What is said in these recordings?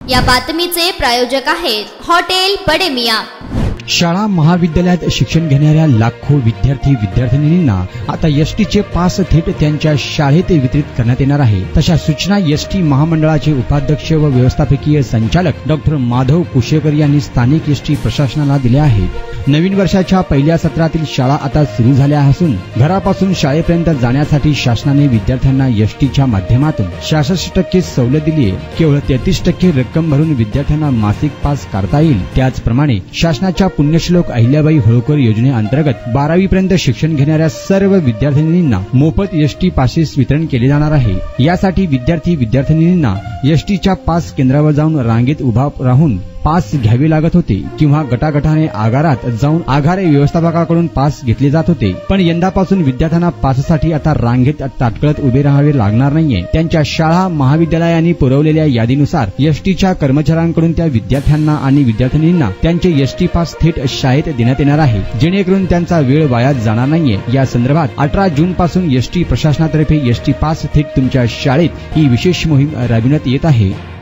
या बातमीचे प्रायोजक आहेत हॉटेल बडे मियां। शाळा महाविद्यालयात शिक्षण घेणाऱ्या लाखो विद्यार्थी-विद्यार्थिनींना आता एसटीचे पास थेट त्यांच्या शाळेत वितरित करण्यात येणार आहे। तशा सूचना एसटी महामंडळाचे उपाध्यक्ष व व्यवस्थापकीय संचालक डॉक्टर माधव कुशेकर यांनी स्थानिक एसटी प्रशासनाला दिल्या आहेत। नवीन वर्षाच्या पहिल्या सत्रातील शाळा आता सुरू झाल्या असून घरापासून शाळेपर्यंत जाण्यासाठी शासनाने विद्यार्थ्यांना एसटीच्या माध्यमातून 66% सवलत दिली आहे। केवळ 33% रक्कम भरून विद्यार्थ्यांना मासिक पास काढता येईल। त्याचप्रमाणे शासनाच्या पुण्यश्लोक अहिल्याबाई होळकर योजनेअंतर्गत 12वी पर्यंत शिक्षण घेणाऱ्या सर्व विद्यार्थिनींना मोफत एसटी पासेस वितरण केले जाणार आहे। यासाठी विद्यार्थी-विद्यार्थिनींना एसटीच्या पास केंद्रावर जाऊन रांगेत उभा राहून पास घ्यावे लागत होते किंवा गटागटाने आगारात जाऊन आगार व्यवस्थापकाकडून पास घेतले जात होते। पण यंदापासून विद्यार्थ्यांना पाससाठी आता रांगेत ताटकळत उभे राहावे लागणार नाहीये। त्यांच्या शाळा महाविद्यालयांनी पुरवलेल्या यादीनुसार एसटीच्या कर्मचाऱ्यांकडून त्या विद्यार्थ्यांना आणि विद्यार्थिनींना त्यांचे एसटी पास थेट शाळेत देण्यात येणार आहे, जेणेकरून त्यांचा वेळ वाया जाणार नाहीये। या संदर्भात 18 जून पासून एसटी प्रशासनातर्फे एसटी पास थेट तुमच्या शाळेत ही विशेष मोहीम राबविण्यात येत आहे।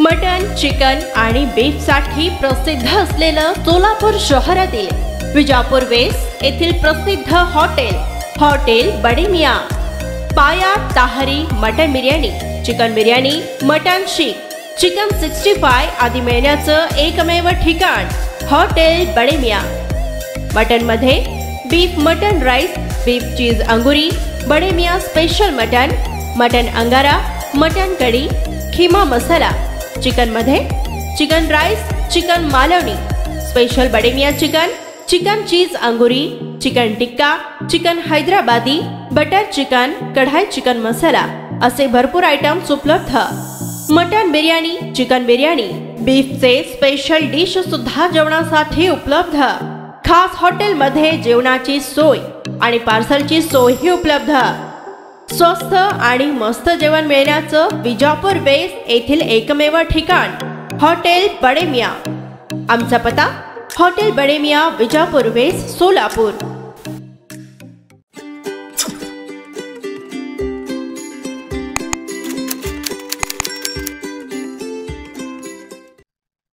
मटन, चिकन आणि बीफ साठी प्रसिद्ध असलेलं सोलापूर शहरातील विजापूर वेस्ट येथील प्रसिद्ध hotel Bade Miyan. Paya tahari mutton biryani, chicken biryani, mutton seekh, chicken 65 आदी मिळण्याचं एकमेव ठिकाण हॉटेल बडे मियां। मटन मध्ये beef mutton rice, beef cheese angoori, Bade Miyan special mutton angara, mutton kadhi, keema masala. Chicken मध्ये chicken rice, chicken Malvani, special Bade Miyan chicken cheese angoori, chicken tikka, chicken Hyderabadi, butter chicken, kadai chicken masala असे भरपूर आयटम्स उपलब्ध। मटन बिर्याणी, चिकन बिर्याणी, बीफचे स्पेशल डिश सुद्धा जेवणासाठी उपलब्ध। खास हॉटेलमध्ये जेवणाची सोय आणि पार्सलची सोयही उपलब्ध। स्वस्त आणि मस्त जेवण मिळण्याचं विजापूर वेस्ट येथील एकमेव ठिकाण हॉटेल बडे मियां। आमचा पत्ता हॉटेल बडे मियां, विजापूर वेस्ट, सोलापूर।